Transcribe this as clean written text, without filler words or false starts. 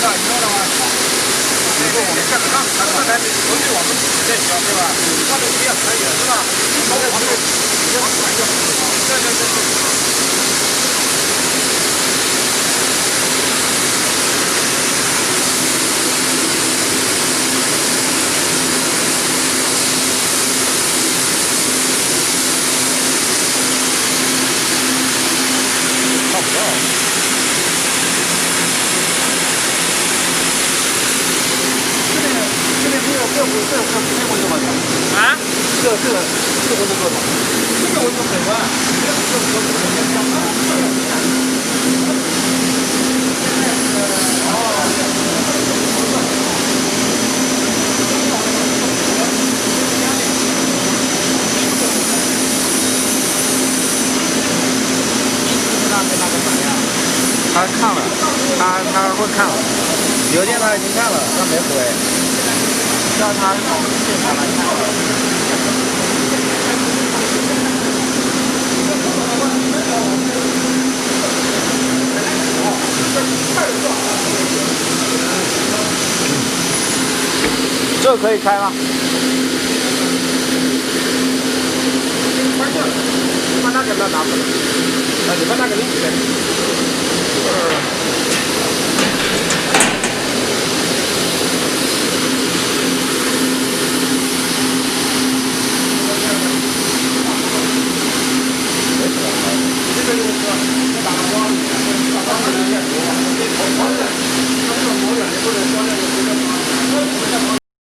吧？你说的话，你说我们下个档，他这个产品根据我们在销，对吧？他这个比较可以，是吧？包括这个比较可以，对。看不到。这边没有这温度吗？啊？这温度多少？这个温度很高。他看了，他会看了，邮件他已经看了，他没回，叫他现场来看。这个可以开吗？关键了，你把那个拿回来，你把那个拎起来。